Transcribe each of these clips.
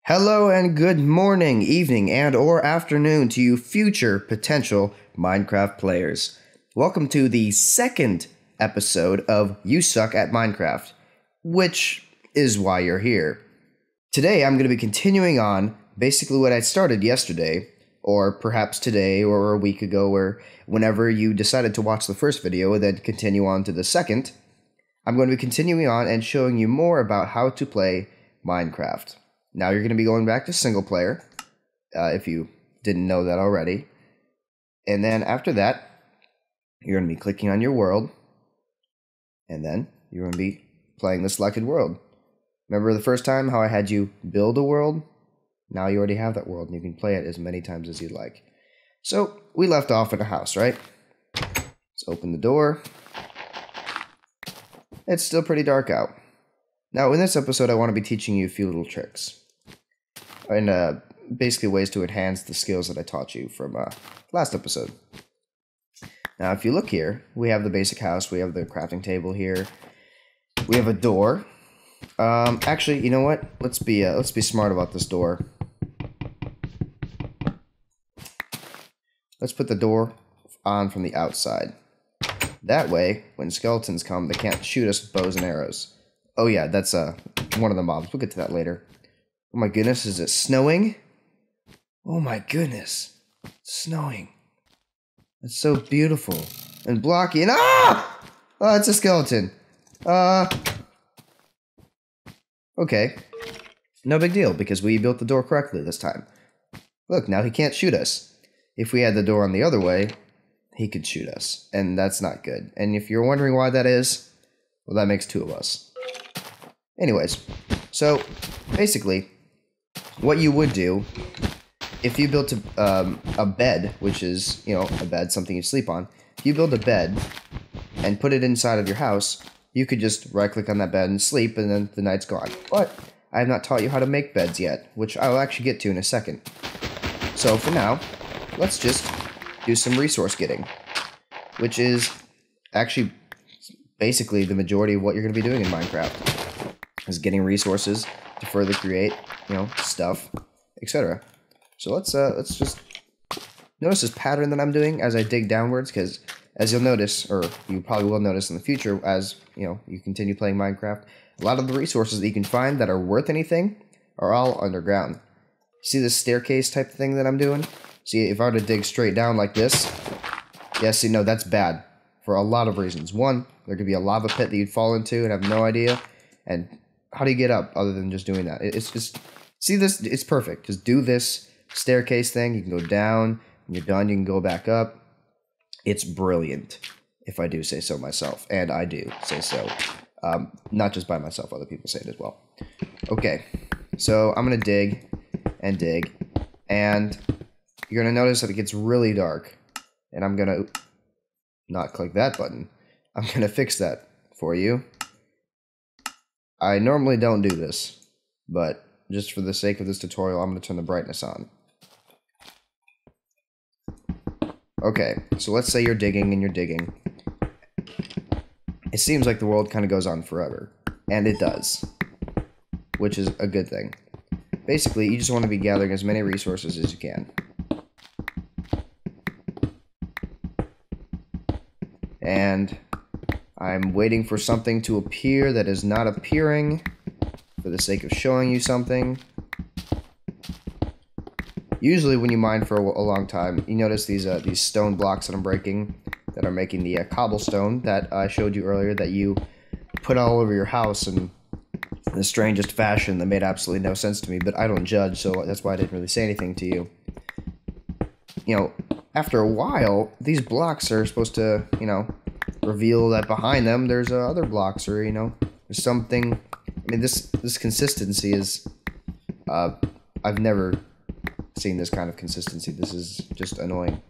Hello and good morning, evening, and or afternoon to you future potential Minecraft players. Welcome to the second episode of You Suck at Minecraft, which is why you're here. Today I'm going to be continuing on basically what I started yesterday, or perhaps today or a week ago, or whenever you decided to watch the first video and then continue on to the second. I'm going to be continuing on and showing you more about how to play Minecraft. Now you're going to be going back to single player, if you didn't know that already. And then after that, you're going to be clicking on your world. And then you're going to be playing the selected world. Remember the first time how I had you build a world? Now you already have that world and you can play it as many times as you'd like. So we left off in a house, right? Let's open the door. It's still pretty dark out. Now in this episode I want to be teaching you a few little tricks. And basically ways to enhance the skills that I taught you from last episode. Now, if you look here, we have the basic house. We have the crafting table here. We have a door. Actually, you know what? Let's be smart about this door. Let's put the door on from the outside. That way, when skeletons come, they can't shoot us with bows and arrows. Oh yeah, that's one of the mobs. We'll get to that later. Oh my goodness, is it snowing? Oh my goodness, it's snowing. It's so beautiful and blocky and oh, it's a skeleton. Okay, no big deal because we built the door correctly this time. Look, now he can't shoot us. If we had the door on the other way, he could shoot us, and that's not good. And if you're wondering why that is, well, that makes two of us. Anyways, so basically, what you would do if you built a bed, which is, a bed, something you sleep on. If you build a bed and put it inside of your house, you could just right-click on that bed and sleep, and then the night's gone. But I have not taught you how to make beds yet, which I will actually get to in a second. So for now, let's just do some resource getting, which is actually basically the majority of what you're going to be doing in Minecraft, is getting resources to further create, stuff, etc. So let's just notice this pattern that I'm doing as I dig downwards, because as you'll notice, or you probably will notice in the future as, you continue playing Minecraft, a lot of the resources that you can find that are worth anything are all underground. See this staircase type thing that I'm doing? See, if I were to dig straight down like this, that's bad for a lot of reasons. One, there could be a lava pit that you'd fall into and have no idea, and how do you get up other than just doing that? It's just, see this, it's perfect. Just do this staircase thing. You can go down. When you're done, you can go back up. It's brilliant, if I do say so myself. And I do say so. Not just by myself, other people say it as well. Okay, so I'm going to dig and dig. And you're going to notice that it gets really dark. And I'm going to not click that button. I'm going to fix that for you. I normally don't do this, but just for the sake of this tutorial, I'm going to turn the brightness on. Okay, so let's say you're digging and you're digging. It seems like the world kind of goes on forever, and it does, which is a good thing. Basically, you just want to be gathering as many resources as you can. And I'm waiting for something to appear that is not appearing for the sake of showing you something. Usually when you mine for a long time, you notice these stone blocks that I'm breaking that are making the cobblestone that I showed you earlier that you put all over your house in the strangest fashion that made absolutely no sense to me, but I don't judge, so that's why I didn't really say anything to you. After a while, these blocks are supposed to, reveal that behind them there's other blocks, or there's something. I mean, this consistency is I've never seen this kind of consistency. This is just annoying.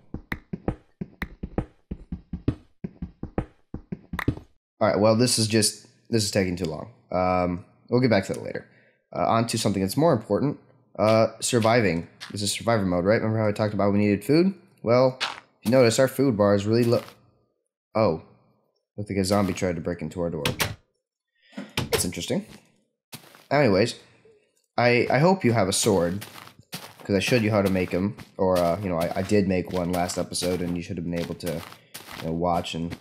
Alright, well, this is taking too long. We'll get back to that later. On to something that's more important. Surviving. This is survivor mode, right? Remember how I talked about we needed food? Well, if you notice, our food bar is really low. Oh. Looks like a zombie tried to break into our door. That's interesting. Anyways, I hope you have a sword, because I showed you how to make them, or you know, I did make one last episode, and you should have been able to watch and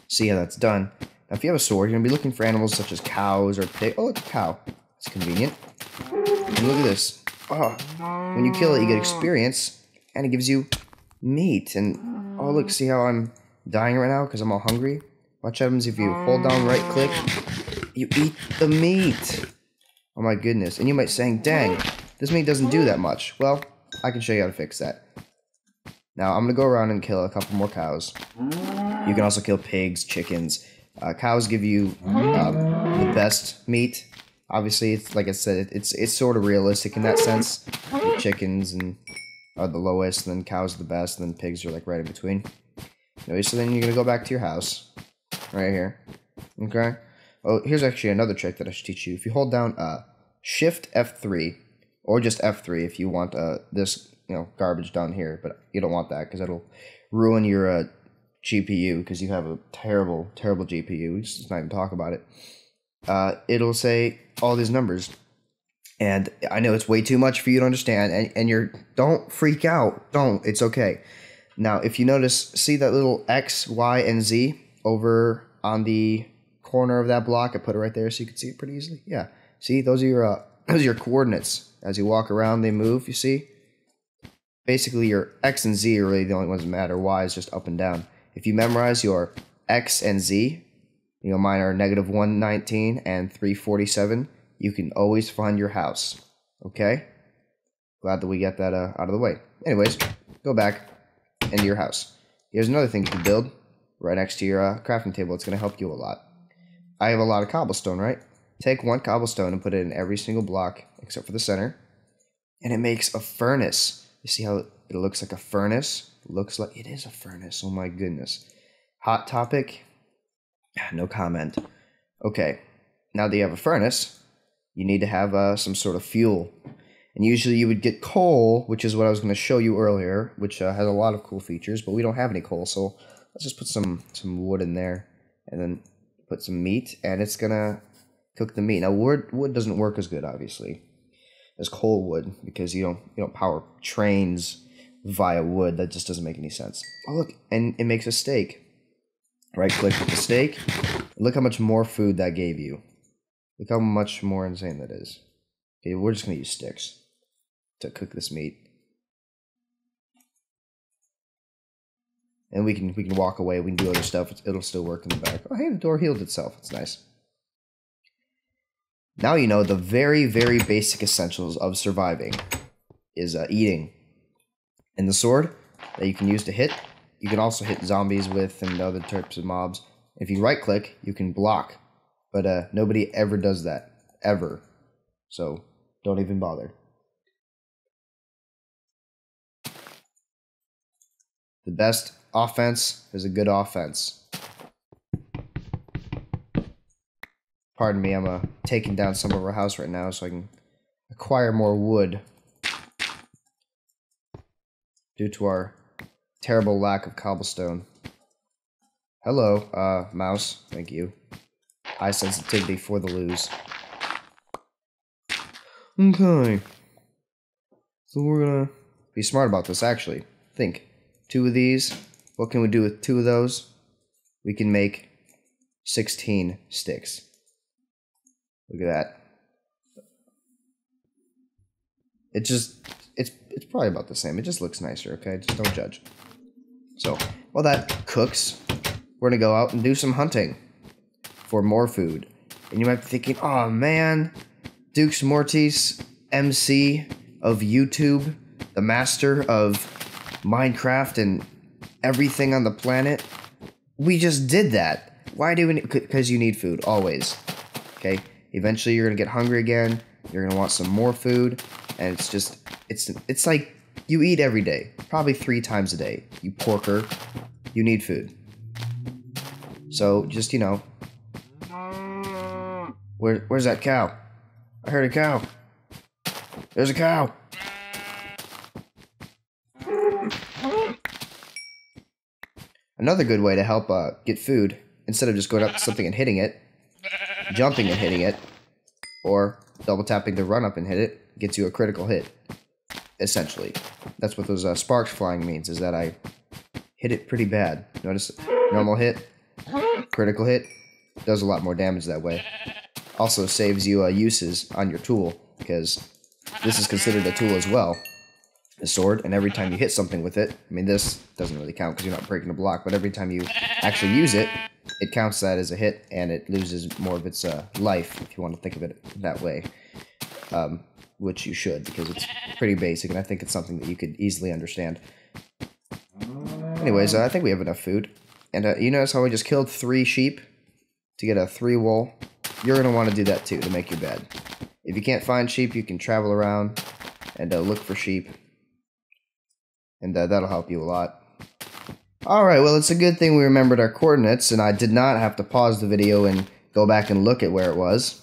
see how that's done. Now, if you have a sword, you're gonna be looking for animals such as cows or pig. Oh, it's a cow. It's convenient. And look at this. Oh, when you kill it, you get experience, and it gives you meat. And oh, look, see how I'm dying right now because I'm all hungry. Watch happens if you hold down right click, you eat the meat. Oh my goodness. And you might say, dang, this meat doesn't do that much. Well, I can show you how to fix that. Now, I'm going to go around and kill a couple more cows. You can also kill pigs, chickens. Cows give you the best meat. Obviously, it's like I said, it's sort of realistic in that sense. The chickens are the lowest, and then cows are the best, and then pigs are like right in between. Anyway, so then you're going to go back to your house. Right here. Okay? Oh, here's actually another trick that I should teach you. If you hold down Shift F3, or just F3 if you want this garbage down here, but you don't want that because it'll ruin your GPU because you have a terrible GPU. Let's not even talk about it. It'll say all these numbers, and I know it's way too much for you to understand, and don't freak out. Don't. It's okay. Now, if you notice, see that little X, Y, and Z over on the corner of that block? I put it right there so you can see it pretty easily. Yeah. See, those are your coordinates. As you walk around, they move, you see? Basically, your X and Z are really the only ones that matter. Y is just up and down. If you memorize your X and Z, mine are -119 and 347, you can always find your house. Okay? Glad that we get that out of the way. Anyways, go back into your house. Here's another thing you can build right next to your crafting table. It's going to help you a lot. I have a lot of cobblestone, right? Take one cobblestone and put it in every single block except for the center, and it makes a furnace. You see how it looks like a furnace? Looks like it is a furnace. Oh my goodness. Hot topic? No comment. Okay, now that you have a furnace, you need to have some sort of fuel. And usually you would get coal, which is what I was going to show you earlier, which has a lot of cool features, but we don't have any coal, so let's just put some wood in there, and then put some meat, and it's going to cook the meat. Now, wood doesn't work as good, obviously, as coal would, because you don't power trains via wood. That just doesn't make any sense. Oh, look, and it makes a steak. Right-click with the steak. Look how much more food that gave you. Look how much more insane that is. Okay, we're just going to use sticks to cook this meat. And we can walk away, we can do other stuff, it'll still work in the back. Oh, hey, the door healed itself, it's nice. Now you know the very, very basic essentials of surviving is eating. And the sword that you can use to hit, you can also hit zombies with and other types of mobs. If you right click, you can block. But nobody ever does that. Ever. So don't even bother. The best offense is a good offense. Pardon me, I'm taking down some of our house right now so I can acquire more wood. Due to our terrible lack of cobblestone. Hello, mouse. Thank you. High sensitivity for the lose. Okay. So we're gonna be smart about this, actually. Think. 2 of these. What can we do with 2 of those? We can make 16 sticks. Look at that. It's probably about the same. It just looks nicer, okay? Just don't judge. So, while that cooks, we're gonna go out and do some hunting for more food. And you might be thinking, oh man, Dukes Mortis, MC of YouTube, the master of Minecraft and everything on the planet. We just did that. Why do we? Because you need food, always. Okay? Eventually you're gonna get hungry again, you're gonna want some more food, and it's like you eat every day. Probably 3 times a day. You porker. You need food. So just, where's that cow? I heard a cow. There's a cow. Another good way to help get food, instead of just going up to something and hitting it, jumping and hitting it, or double tapping to run up and hit it gets you a critical hit. Essentially, that's what those sparks flying means, is that I hit it pretty bad. Notice, normal hit, critical hit, does a lot more damage that way. Also saves you uses on your tool, because this is considered a tool as well, a sword, and every time you hit something with it, I mean, this doesn't really count because you're not breaking a block, but every time you actually use it, it counts that as a hit, and it loses more of its life, if you want to think of it that way. Which you should, because it's pretty basic, and I think it's something that you could easily understand. Anyways, I think we have enough food. And you notice how we just killed 3 sheep to get a 3 wool? You're going to want to do that too, to make your bed. If you can't find sheep, you can travel around and look for sheep. And that'll help you a lot. Alright, well, it's a good thing we remembered our coordinates, and I did not have to pause the video and go back and look at where it was.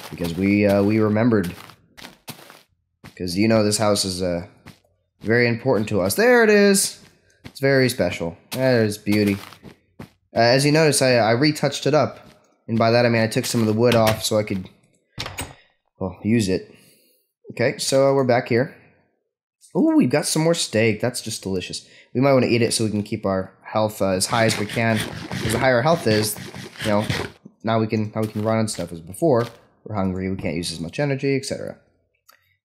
Because we remembered. Because you know this house is very important to us. There it is! It's very special. There's beauty. As you notice, I retouched it up. And by that I mean I took some of the wood off so I could, well, use it. Okay, so we're back here. Ooh, we've got some more steak. That's just delicious. We might want to eat it so we can keep our health as high as we can. Because the higher our health is, you know, now we can run on stuff as before. We're hungry, we can't use as much energy, etc.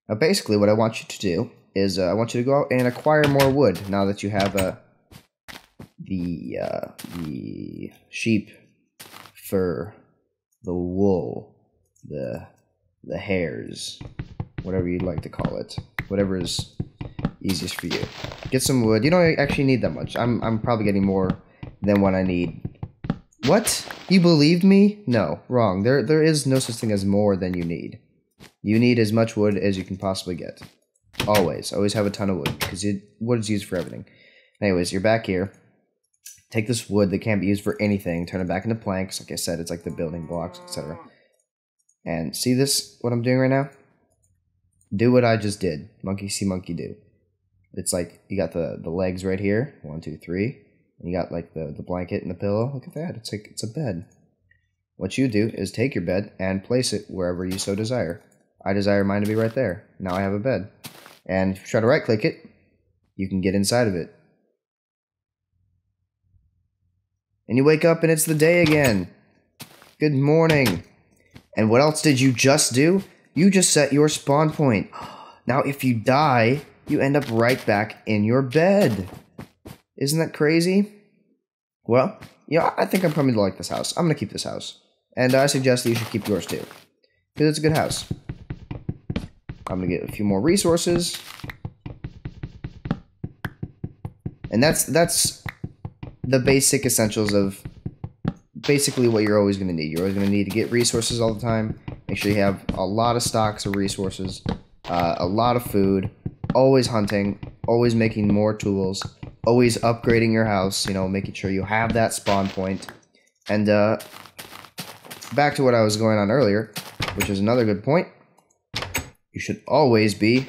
Now basically what I want you to do is I want you to go out and acquire more wood now that you have the sheep fur, the wool, the hairs, whatever you'd like to call it. Whatever is easiest for you. Get some wood. You don't actually need that much. I'm probably getting more than what I need. What? You believed me? No, wrong. There is no such thing as more than you need. You need as much wood as you can possibly get. Always. Always have a ton of wood, because wood is used for everything. Anyways, you're back here. Take this wood that can't be used for anything, turn it back into planks. Like I said, it's like the building blocks, etc. And see this, what I'm doing right now? Do what I just did. Monkey see, monkey do. It's like, you got the legs right here. 1, 2, 3. And you got like the blanket and the pillow. Look at that. It's like, it's a bed. What you do is take your bed and place it wherever you so desire. I desire mine to be right there. Now I have a bed. And if you try to right click it, you can get inside of it. And you wake up and it's the day again. Good morning. And what else did you just do? You just set your spawn point. Now if you die, you end up right back in your bed. Isn't that crazy? Well, yeah, I think I'm probably gonna like this house. I'm gonna keep this house. And I suggest that you should keep yours too. Because it's a good house. I'm gonna get a few more resources. And that's the basic essentials of basically what you're always gonna need. You're always gonna need to get resources all the time. Make sure you have a lot of stocks of resources, a lot of food, always hunting, always making more tools, always upgrading your house, you know, making sure you have that spawn point. And back to what I was going on earlier, which is another good point. You should always be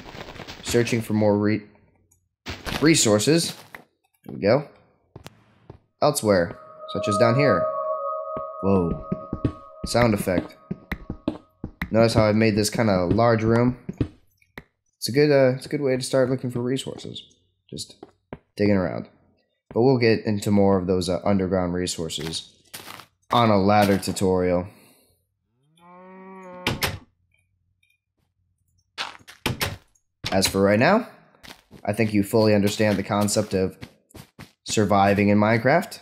searching for more resources. There we go. Elsewhere, such as down here. Whoa. Sound effect. Notice how I made this kind of large room? It's a good way to start looking for resources. Just digging around. But we'll get into more of those underground resources on a later tutorial. As for right now, I think you fully understand the concept of surviving in Minecraft.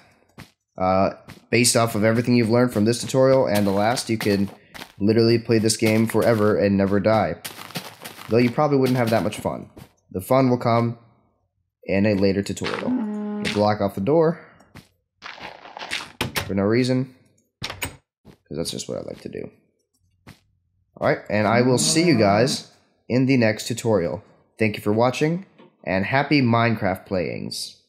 Based off of everything you've learned from this tutorial and the last, you could literally play this game forever and never die. Though you probably wouldn't have that much fun. The fun will come in a later tutorial. You block off the door for no reason, because that's just what I like to do. Alright, and I will see you guys in the next tutorial. Thank you for watching, and happy Minecraft playings.